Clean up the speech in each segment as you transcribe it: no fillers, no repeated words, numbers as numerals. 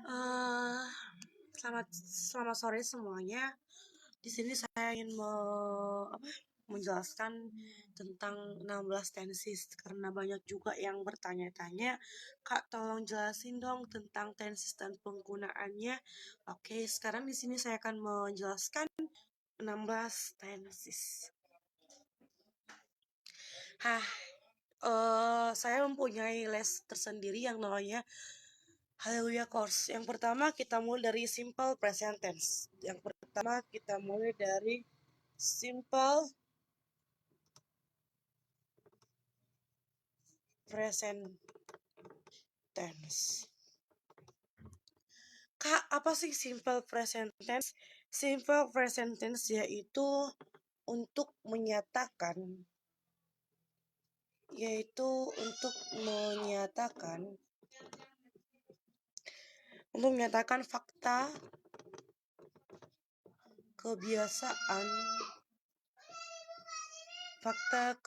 Eh, selamat sore semuanya. Di sini saya ingin menjelaskan tentang 16 tenses karena banyak juga yang bertanya-tanya, Kak, tolong jelasin dong tentang tenses dan penggunaannya. Oke, sekarang di sini saya akan menjelaskan 16 tenses. Saya mempunyai les tersendiri yang namanya Haleluya Course. Yang pertama kita mulai dari simple present tense. Yang pertama kita mulai dari simple present tense. Kak, apa sih simple present tense? Simple present tense yaitu untuk menyatakan fakta,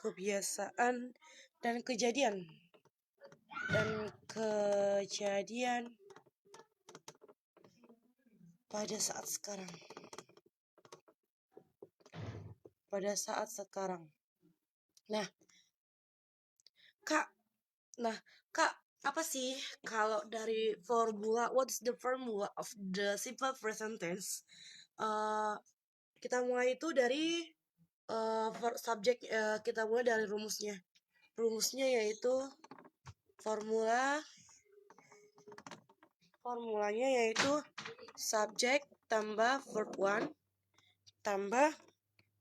kebiasaan dan kejadian pada saat sekarang. Nah, Kak, apa sih kalau dari formula, what's the formula of the simple present tense? Kita mulai itu dari kita mulai dari rumusnya. Rumusnya yaitu formulanya yaitu subject tambah verb 1 tambah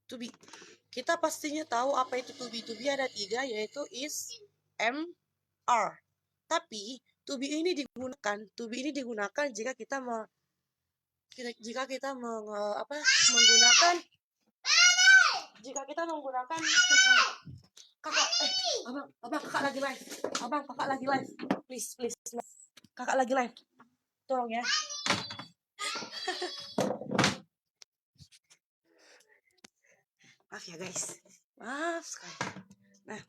to be. Kita pastinya tahu apa itu to be. To be ada 3, yaitu is, am, are. Tapi to be ini digunakan jika kita menggunakan kakak lagi live. Please. Kakak lagi live. Tolong ya. Maaf ya guys. Maaf sekali. Nah,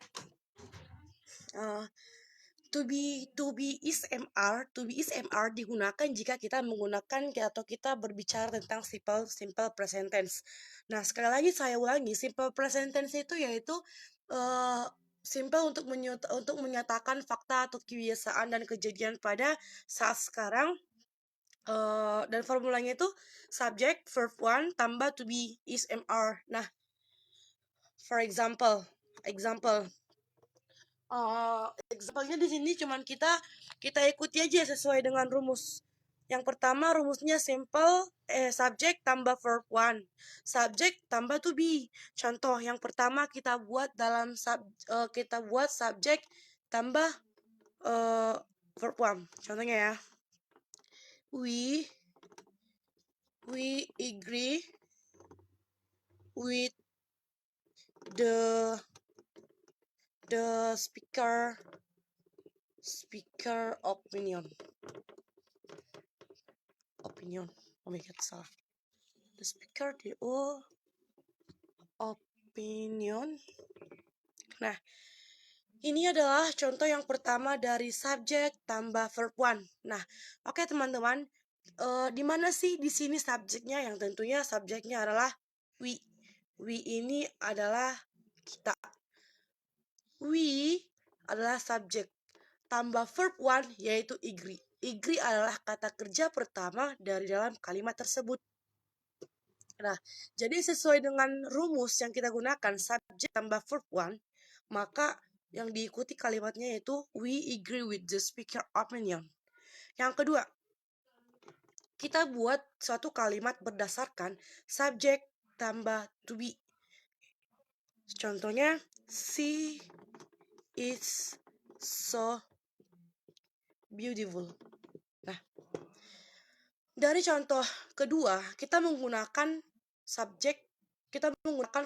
to be is mr digunakan jika kita menggunakan atau kita berbicara tentang simple present tense. Nah, sekali lagi saya ulangi, simple present tense itu yaitu simple untuk menyatakan fakta atau kebiasaan dan kejadian pada saat sekarang. Dan formulanya itu subject verb 1 tambah to be is mr. Nah, for example, example-nya di sini cuman kita ikuti aja sesuai dengan rumus. Yang pertama rumusnya simple, subject tambah verb 1, subject tambah to be. Contoh yang pertama kita buat subject tambah verb 1. Contohnya ya. We agree with the speaker opinion. Oh my god, salah. The speaker opinion. Nah, ini adalah contoh yang pertama dari subject tambah verb 1. Nah, oke teman-teman, di mana sih di sini subjeknya? Yang tentunya subjeknya adalah we. We ini adalah kita. We adalah subjek. Tambah verb 1 yaitu agree. Agree adalah kata kerja pertama dari dalam kalimat tersebut. Nah, jadi sesuai dengan rumus yang kita gunakan, subject tambah verb 1, maka yang diikuti kalimatnya yaitu we agree with the speaker opinion. Yang kedua, kita buat suatu kalimat berdasarkan subject tambah to be. Contohnya, she is so beautiful. Nah, dari contoh kedua, kita menggunakan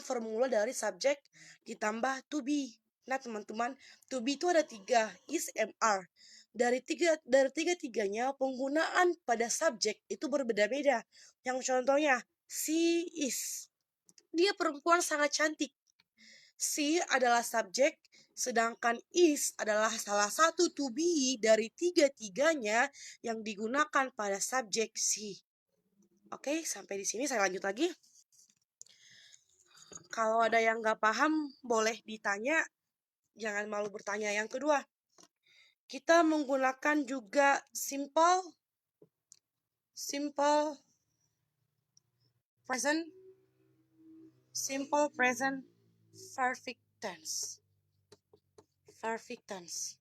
formula dari subject ditambah to be. Nah, teman-teman, to be itu ada 3, is, mr. Dari tiga-tiganya penggunaan pada subjek itu berbeda-beda. Yang contohnya, she is. Dia perempuan sangat cantik. She adalah subjek, sedangkan is adalah salah satu to be dari tiga-tiganya yang digunakan pada subjek si. Oke, sampai di sini saya lanjut lagi. Kalau ada yang nggak paham, boleh ditanya. Jangan malu bertanya. Yang kedua, kita menggunakan juga simple present, simple present perfect tense. Perfect tense.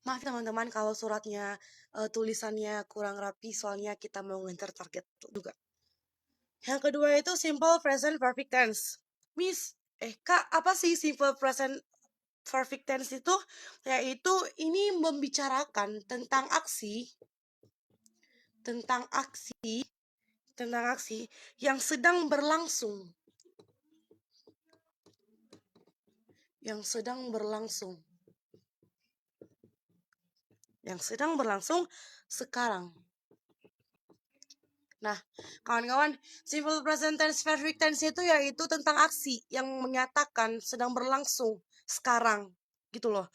Maaf teman-teman kalau suratnya tulisannya kurang rapi, soalnya kita mau ngejar target juga. Yang kedua itu simple present perfect tense. Miss, Kak, apa sih simple present perfect tense itu? Yaitu ini membicarakan tentang aksi, tentang aksi yang sedang berlangsung. Yang sedang berlangsung sekarang. Nah, kawan-kawan, simple present tense perfect tense itu yaitu tentang aksi yang menyatakan sedang berlangsung sekarang. Gitu loh.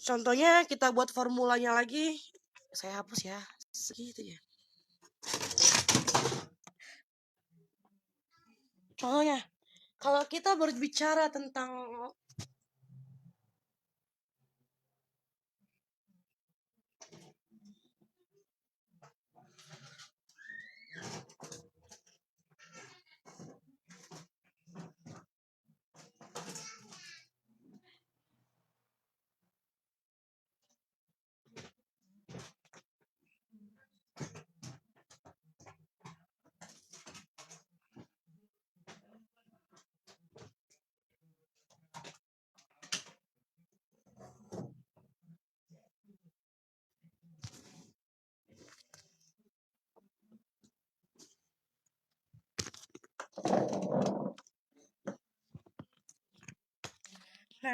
Contohnya kita buat formulanya lagi. Saya hapus ya. Segitu ya. Contohnya, kalau kita berbicara tentang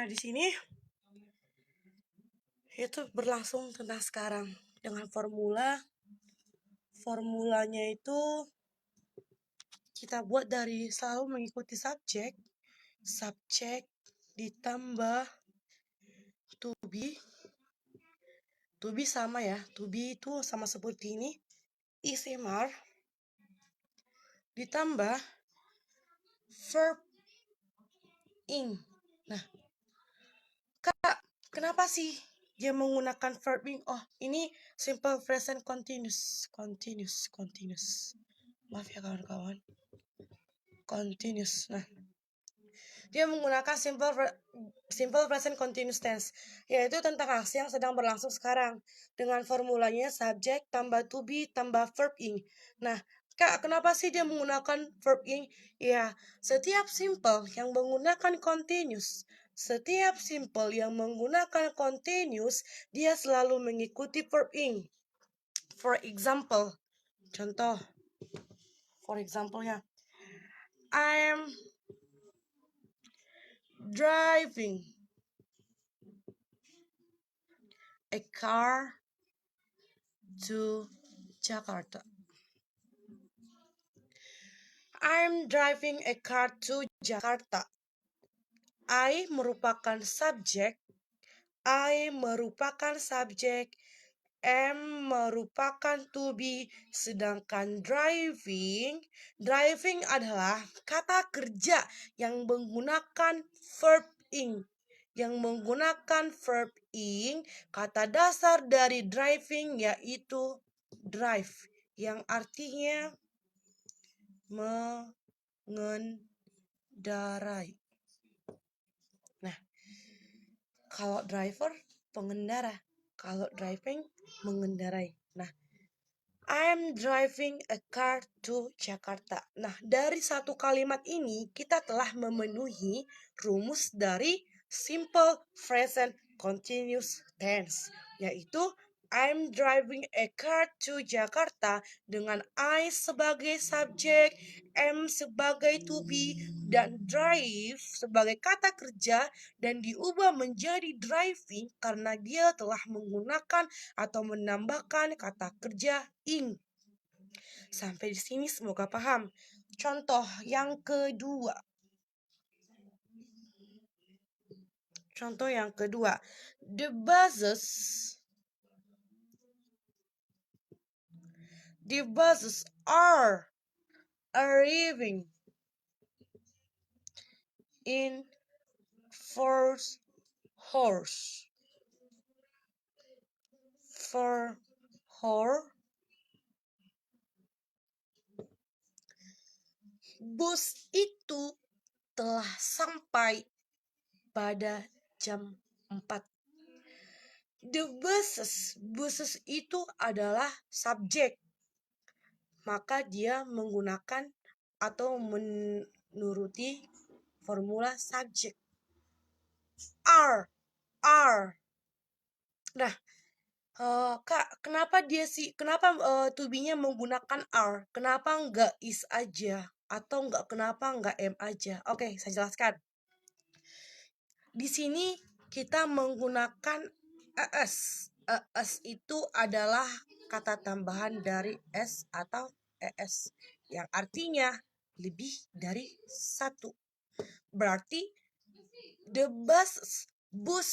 di sini itu berlangsung tentang sekarang dengan formulanya itu kita buat dari selalu mengikuti subjek ditambah to be sama ya, to be itu sama seperti ini, is MR ditambah verb ing. Nah, Kak, kenapa sih dia menggunakan verb ing? Oh, ini simple present continuous. Maaf ya kawan-kawan. Continuous. Nah, dia menggunakan simple present continuous tense, yaitu tentang aksi yang sedang berlangsung sekarang dengan formulanya subjek tambah to be tambah verb ing. Nah, Kak, kenapa sih dia menggunakan verb ing? Ya, setiap simple yang menggunakan continuous, dia selalu mengikuti verb ing. For example, contoh. For example-nya, I'm driving a car to Jakarta. I'm driving a car to Jakarta. I merupakan subjek, M merupakan to be, sedangkan driving adalah kata kerja yang menggunakan verb ing. Kata dasar dari driving yaitu drive, yang artinya mengendarai. Nah, kalau driver pengendara, kalau driving mengendarai. Nah, I'm driving a car to Jakarta. Nah, dari satu kalimat ini kita telah memenuhi rumus dari simple present continuous tense, yaitu I'm driving a car to Jakarta dengan I sebagai subjek, M sebagai to be, dan drive sebagai kata kerja, dan diubah menjadi driving karena dia telah menggunakan atau menambahkan kata kerja ing. Sampai di sini semoga paham. Contoh yang kedua. Contoh yang kedua, the buses are arriving in 4 hours. 4 hours. Bus itu telah sampai pada jam 4. The buses itu adalah subjek. Maka dia menggunakan atau menuruti formula subjek. Are. Nah, Kak, kenapa to be-nya menggunakan are? Kenapa nggak is aja? Atau kenapa nggak am aja? Oke, saya jelaskan. Di sini kita menggunakan es. Es itu adalah kata tambahan dari s atau es yang artinya lebih dari satu. Berarti the bus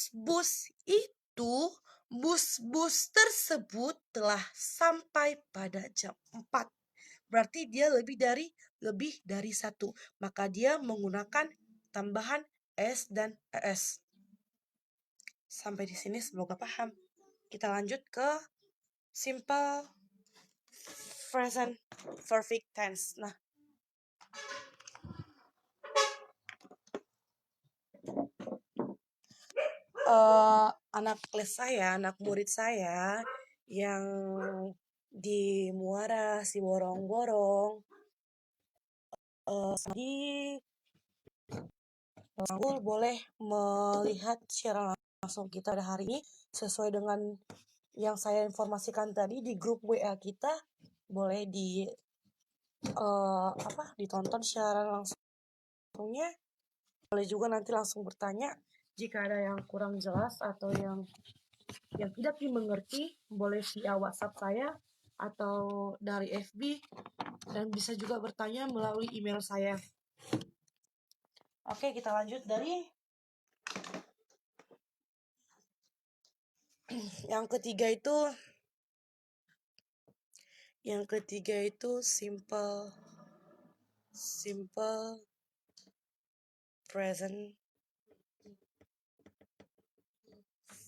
tersebut telah sampai pada jam 4. Berarti dia lebih dari satu. Maka dia menggunakan tambahan s dan es. Sampai di sini semoga paham. Kita lanjut ke simple present perfect tense. Nah, anak murid saya yang di Muara si borong-borong di boleh melihat secara langsung kita pada hari ini sesuai dengan yang saya informasikan tadi di grup WA kita. Boleh ditonton secara langsungnya. Boleh juga nanti langsung bertanya jika ada yang kurang jelas atau yang tidak dimengerti. Boleh via WhatsApp saya atau dari FB, dan bisa juga bertanya melalui email saya. Oke, kita lanjut dari yang ketiga itu simple present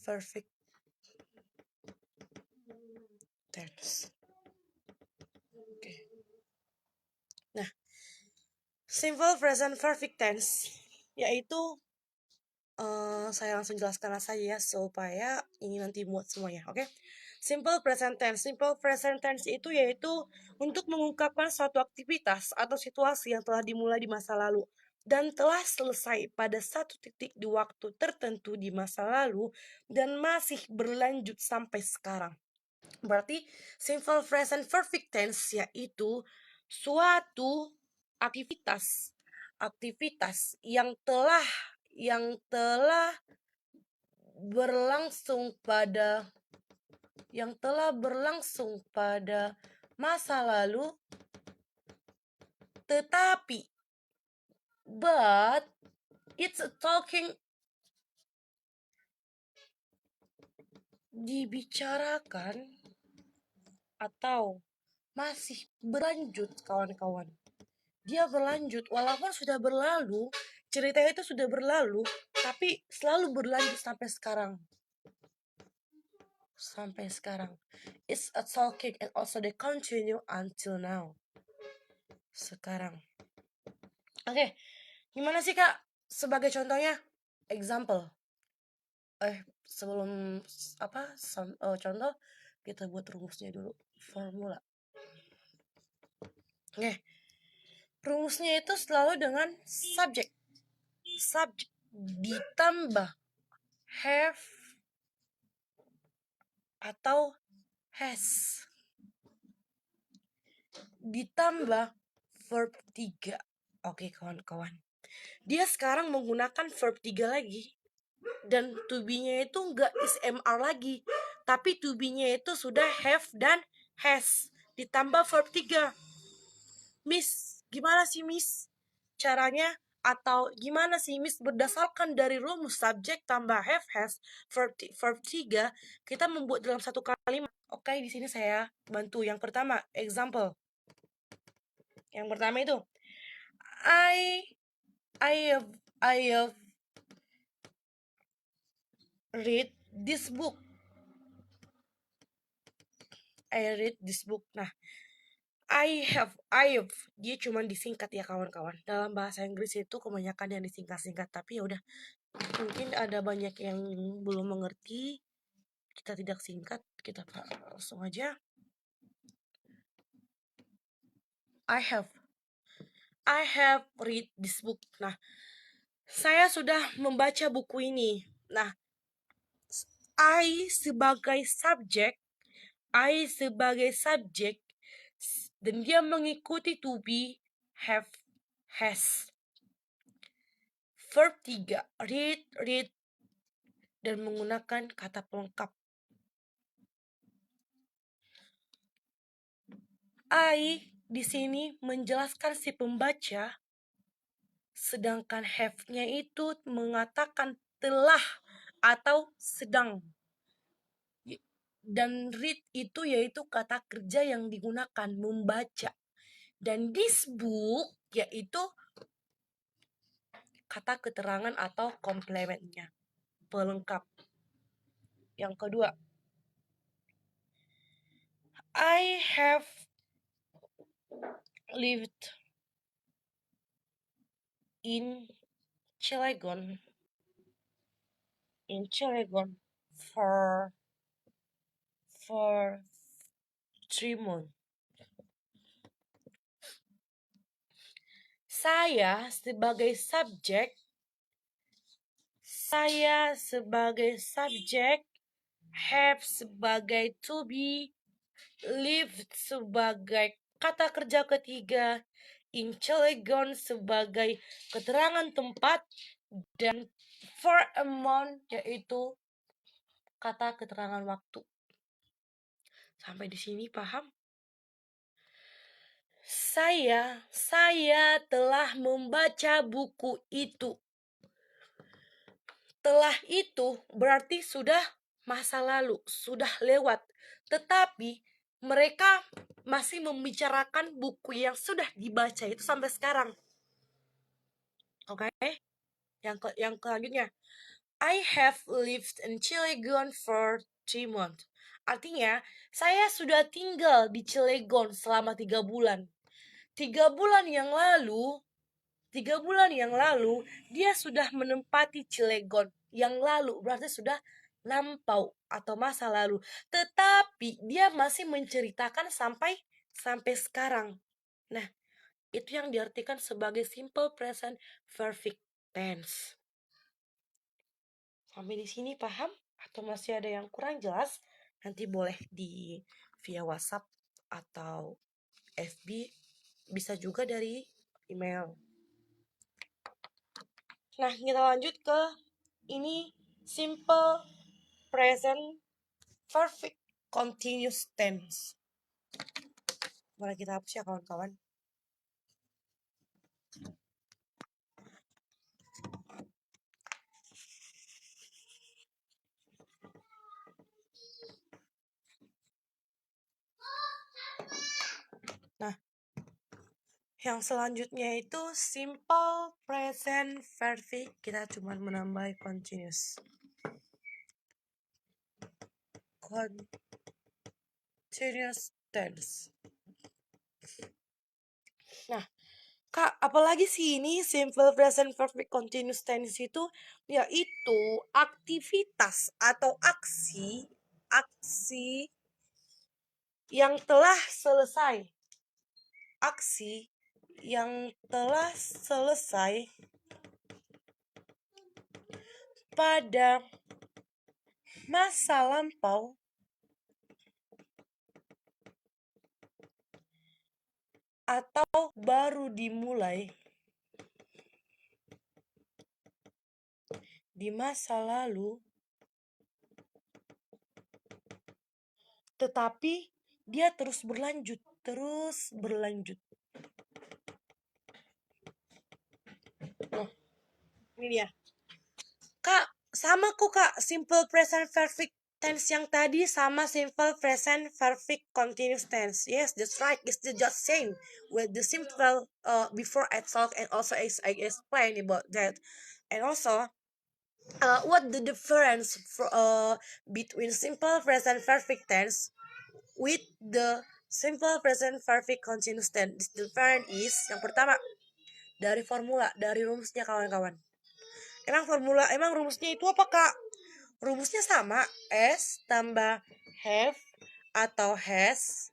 perfect tense. Oke. Nah, simple present perfect tense yaitu saya langsung jelaskan saja ya supaya ini nanti muat semuanya. Oke. Simple present tense itu yaitu untuk mengungkapkan suatu aktivitas atau situasi yang telah dimulai di masa lalu dan telah selesai pada satu titik di waktu tertentu di masa lalu dan masih berlanjut sampai sekarang. Berarti simple present perfect tense yaitu suatu aktivitas yang telah berlangsung pada masa lalu, tetapi but it's talking dibicarakan atau masih berlanjut, kawan-kawan. Dia berlanjut walaupun sudah berlalu, cerita itu sudah berlalu, tapi selalu berlanjut sampai sekarang. It's a talking and also they continue until now. Sekarang. Oke, gimana sih Kak? Sebagai contohnya, example. Sebelum contoh, kita buat rumusnya dulu, formula. Oke. Rumusnya itu selalu dengan subjek ditambah have atau has ditambah verb 3. Oke, kawan-kawan. Dia sekarang menggunakan verb 3 lagi. Dan to be-nya itu enggak is MR lagi, tapi to be-nya itu sudah have dan has ditambah verb 3. Miss, gimana sih Miss caranya atau gimana sih Miss, berdasarkan dari rumus subjek tambah have has verb 3 kita membuat dalam satu kalimat. Oke, di sini saya bantu. Yang pertama, example. Yang pertama itu I have read this book. I read this book. Nah, I have, dia cuma disingkat ya kawan-kawan. Dalam bahasa Inggris itu kebanyakan yang disingkat-singkat. Tapi ya udah, mungkin ada banyak yang belum mengerti. Kita tidak singkat, kita langsung aja. I have read this book. Nah, saya sudah membaca buku ini. Nah, I sebagai subjek dan dia mengikuti to be, have, has. Verb 3, read, dan menggunakan kata pelengkap. I di sini menjelaskan si pembaca, sedangkan have-nya itu mengatakan telah atau sedang. Dan read itu yaitu kata kerja yang digunakan, membaca. Dan this book yaitu kata keterangan atau komplementnya, pelengkap. Yang kedua, I have lived in Cilegon for 3 months. Saya sebagai subjek, have sebagai to be, lived sebagai kata kerja ketiga, in Cilegon sebagai keterangan tempat, dan for a month yaitu kata keterangan waktu. Sampai di sini paham? Saya telah membaca buku itu. Telah itu berarti sudah masa lalu, sudah lewat. Tetapi mereka masih membicarakan buku yang sudah dibaca itu sampai sekarang. Oke? Yang selanjutnya, I have lived in Cilegon for 3 months. Artinya, saya sudah tinggal di Cilegon selama 3 bulan. 3 bulan yang lalu, dia sudah menempati Cilegon. Yang lalu berarti sudah lampau atau masa lalu. Tetapi dia masih menceritakan sampai sekarang. Nah, itu yang diartikan sebagai simple present perfect tense. Sampai di sini paham? Atau masih ada yang kurang jelas? Nanti boleh di via WhatsApp atau FB, bisa juga dari email. Nah, kita lanjut ke ini simple present perfect continuous tense. Boleh kita hapus ya kawan-kawan. Nah, yang selanjutnya itu simple present perfect, kita cuma menambah continuous. Continuous tense. Nah, Kak, apalagi sih ini simple present perfect continuous tense itu, yaitu aktivitas atau aksi yang telah selesai. Aksi yang telah selesai pada masa lampau atau baru dimulai di masa lalu, tetapi dia terus berlanjut. Nah, Ini dia. Kak, sama kok Kak, simple present perfect tense yang tadi sama simple present perfect continuous tense. Yes, that's right. It's the just same with the simple before I talk and also as I explain about that. And also, what the difference between simple present perfect tense with the simple present perfect continuous tense? The difference is yang pertama dari formula, dari rumusnya kawan-kawan. Emang rumusnya itu apa Kak? Rumusnya sama, S tambah have atau has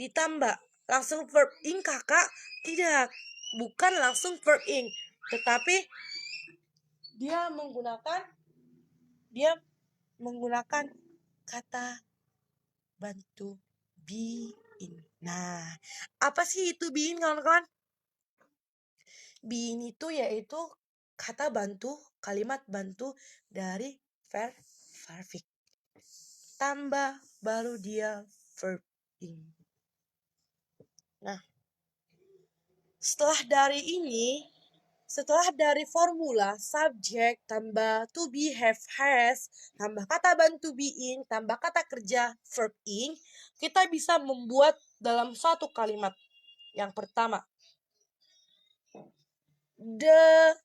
ditambah langsung verb ing Kakak. Tidak, bukan langsung verb ing, tetapi dia menggunakan kata bantu be in. Nah, apa sih itu be in kawan-kawan? Be in itu yaitu kata bantu, kalimat bantu dari verb perfect. Tambah baru dia verb ing. Nah, setelah dari formula subject tambah to be, have, has, tambah kata bantu being, tambah kata kerja verb ing, kita bisa membuat dalam satu kalimat. Yang pertama, the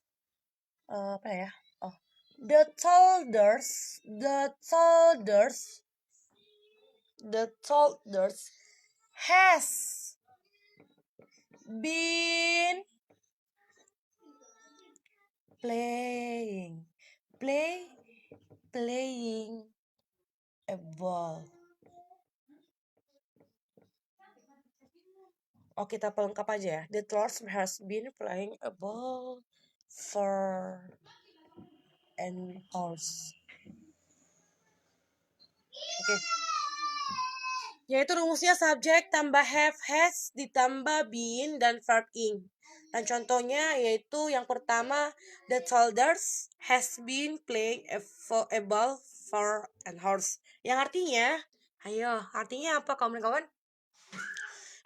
toddlers has been playing a ball. Oh, kita pelengkap aja ya. The toddlers has been playing a ball for an horse. Oke. Yaitu rumusnya subject tambah have, has, ditambah been, dan verb ing. Dan contohnya yaitu yang pertama, the toddlers has been playing a ball for an horse. Yang artinya apa kawan-kawan?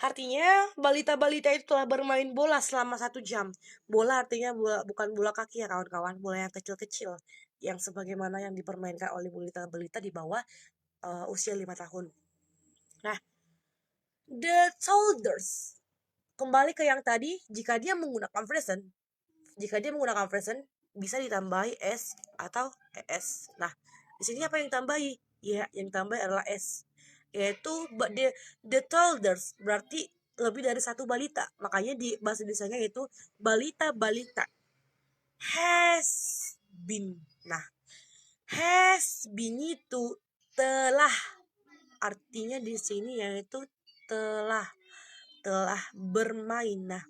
Artinya balita-balita itu telah bermain bola selama 1 jam. Bola artinya bukan bola kaki ya kawan-kawan, bola yang kecil-kecil, yang sebagaimana yang dipermainkan oleh balita-balita di bawah usia 5 tahun. Nah, the toddlers, kembali ke yang tadi, jika dia menggunakan present bisa ditambahi s atau es. Nah, di sini apa yang ditambahi? Ya, yang ditambahi adalah s, yaitu the toddlers berarti lebih dari satu balita. Makanya di bahasa Indonesianya itu balita-balita. Has been. Nah, has been itu telah, artinya di sini yaitu telah bermain. Nah,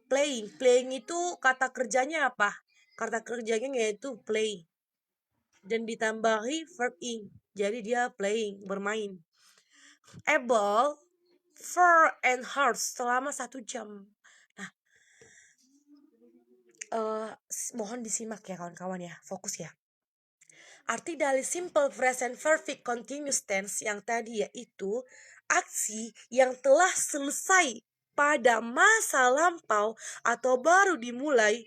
playing itu kata kerjanya apa? Kata kerjanya yaitu play dan ditambahi verb ing, jadi dia playing, bermain. Able for an horse, selama 1 jam. Nah, mohon disimak ya kawan-kawan ya, fokus ya. Arti dari simple present perfect continuous tense yang tadi yaitu aksi yang telah selesai pada masa lampau atau baru dimulai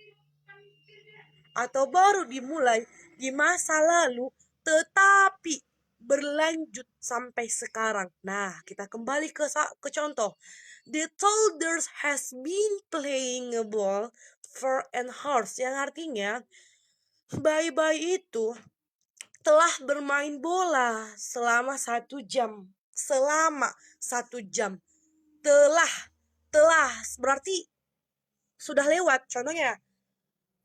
di masa lalu tetapi berlanjut sampai sekarang. Nah, kita kembali ke contoh. The toddlers has been playing a ball for an horse, yang artinya bayi-bayi itu telah bermain bola selama 1 jam. Telah berarti sudah lewat. Contohnya,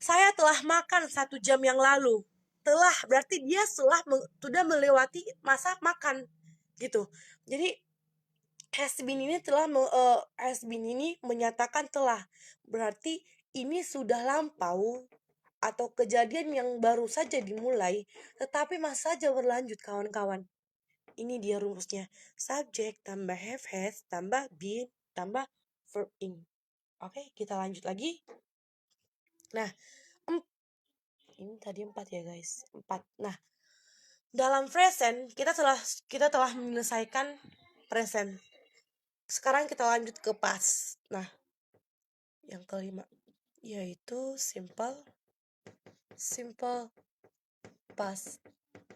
saya telah makan 1 jam yang lalu. Telah berarti dia sudah melewati masa makan gitu. Jadi has been ini menyatakan telah, berarti ini sudah lampau atau kejadian yang baru saja dimulai, tetapi masih saja berlanjut kawan-kawan. Ini dia rumusnya. Subject tambah have, has, tambah been, tambah verb ing. Oke, kita lanjut lagi. Nah, ini tadi 4 ya guys. 4. Nah, dalam present kita telah menyelesaikan present. Sekarang kita lanjut ke past. Nah, yang kelima. yaitu simple past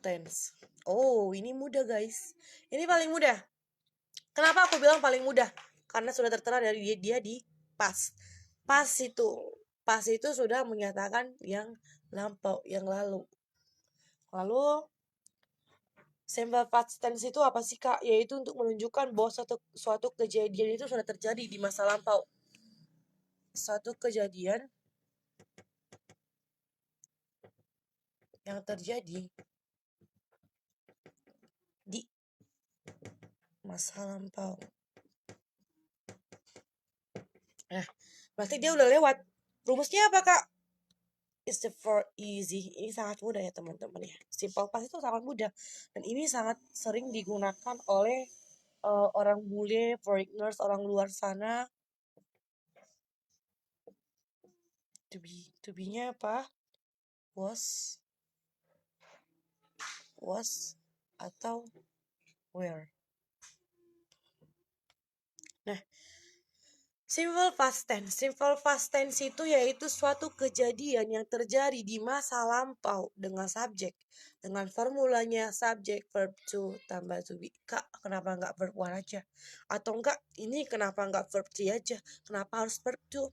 tense. Oh, ini mudah guys. Ini paling mudah. Kenapa aku bilang paling mudah? Karena sudah tertera dari dia di past. Past itu sudah menyatakan yang lampau, yang lalu. Lalu simple past tense itu apa sih Kak? Yaitu untuk menunjukkan bahwa suatu kejadian itu sudah terjadi di masa lampau. Suatu kejadian yang terjadi di masa lampau. Nah, berarti dia udah lewat. Rumusnya apa Kak? It's the for easy. Ini sangat mudah ya teman-teman ya. Simple past itu sangat mudah. Dan ini sangat sering digunakan oleh orang bule, foreigners, orang luar sana. To be-nya apa? Was atau were. Nah, simple past tense itu yaitu suatu kejadian yang terjadi di masa lampau dengan subjek. Dengan formulanya subjek, verb to, tambah to be. Kak, kenapa nggak verb one aja? Atau enggak, ini kenapa nggak verb three aja? Kenapa harus verb to?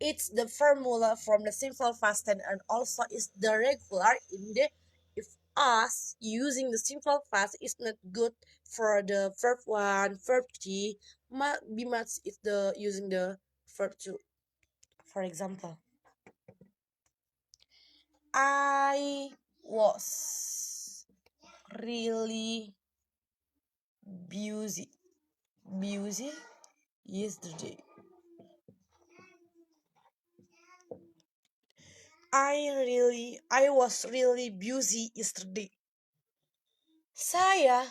It's the formula from the simple past tense and also is the regular in the if us using the simple past is not good for the verb one, verb three, be much is the using the verb two. For example, I was really busy yesterday. I was really busy yesterday. Saya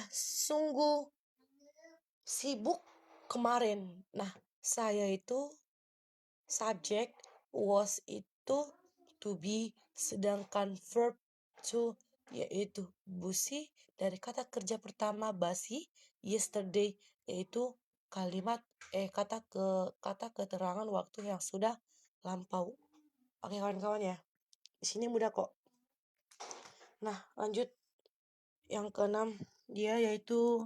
sungguh sibuk kemarin. Nah, saya itu subjek, was itu to be, sedangkan verb to yaitu busy dari kata kerja pertama basi, yesterday yaitu kata keterangan waktu yang sudah lampau. Oke kawan-kawan ya. Di sini mudah kok. Nah, lanjut yang keenam dia yaitu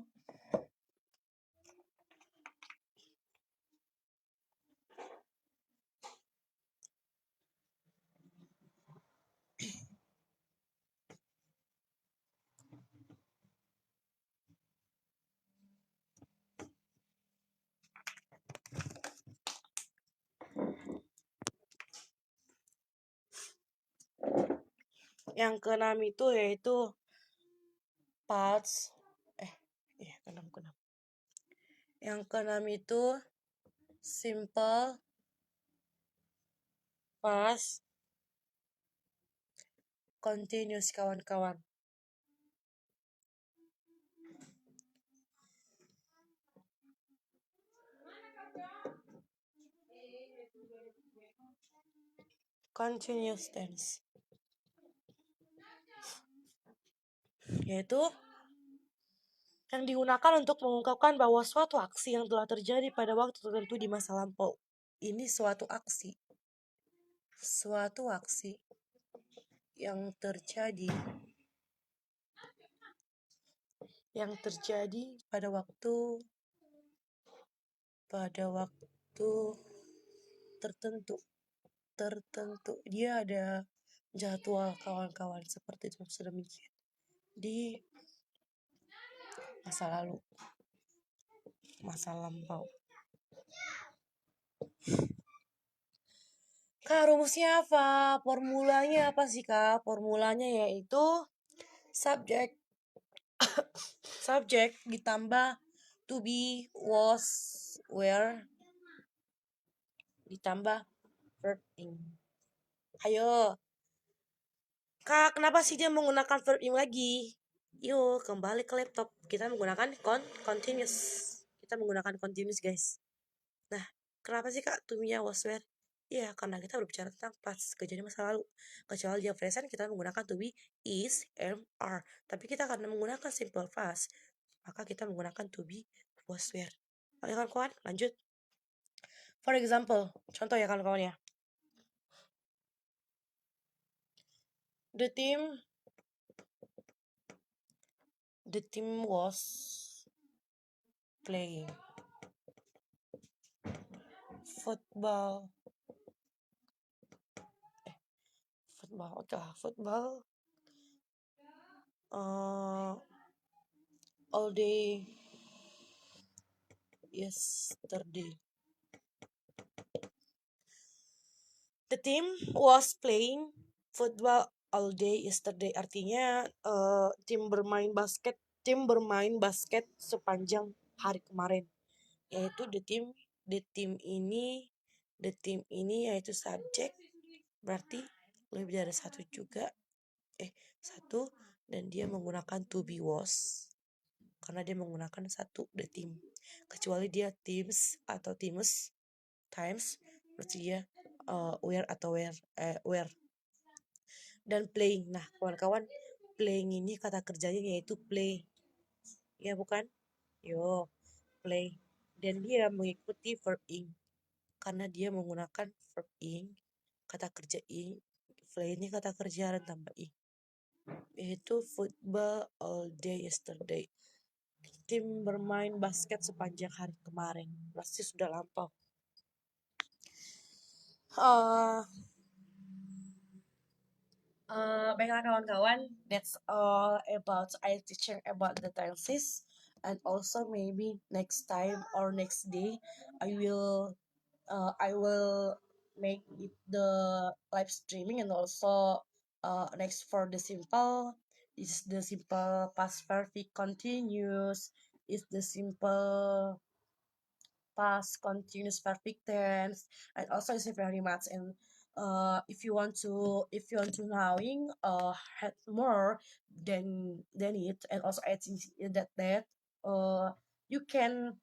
itu yaitu parts keenam. Yang keenam itu simple past continuous kawan-kawan. Continuous tense yaitu yang digunakan untuk mengungkapkan bahwa suatu aksi yang telah terjadi pada waktu tertentu di masa lampau. Ini suatu aksi yang terjadi pada waktu tertentu. Dia ada jadwal kawan-kawan seperti itu sedemikian di masa lalu, masa lampau. Kak, rumusnya apa? Formulanya apa sih Kak? Formulanya yaitu subjek ditambah to be, was, were, ditambah verb in. Ayo. Kak, kenapa sih dia menggunakan verb in lagi? Yuk, kembali ke laptop. Kita menggunakan continuous. Guys. Nah, kenapa sih Kak to-nya was, were? Ya, karena kita berbicara tentang past, kejadian masa lalu. Kecuali dia present, kita menggunakan to be, is, am, are. Tapi kita karena menggunakan simple past, maka kita menggunakan to be, was, were. Oke kawan-kawan, lanjut. For example, contoh ya kawan-kawan ya. The team was playing football. Football. All day yesterday. The team was playing football all day yesterday. Artinya tim bermain basket sepanjang hari kemarin. Yaitu the team ini yaitu subjek, berarti lebih dari satu juga. Satu, dan dia menggunakan to be was karena dia menggunakan satu the team. Kecuali dia teams atau times berarti dia where atau where. Dan playing. Nah, kawan-kawan, playing ini kata kerjanya yaitu play. Ya bukan? Yo, play. Dan dia mengikuti verb ing. Karena dia menggunakan verb ing, kata kerja ing. Play ini kata kerja dan tambah ing. Yaitu football all day yesterday. Tim bermain basket sepanjang hari kemarin. Pasti sudah lampau. Baiklah kawan-kawan, that's all about I teaching about the tenses, and also maybe next time or next day I will make it the live streaming, and also next for the simple is the simple past perfect continuous, is the simple past continuous perfect tense, and also is very much. And if you want to knowing had more than it, and also I think that you can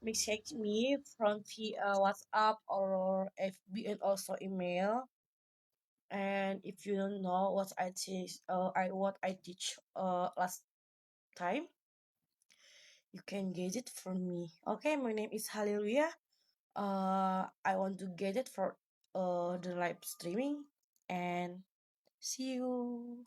message me from via WhatsApp or FB, and also email. And if you don't know what I teach last time, you can get it from me. Okay, my name is Hallelujah. I want to get it for the live streaming, and see you.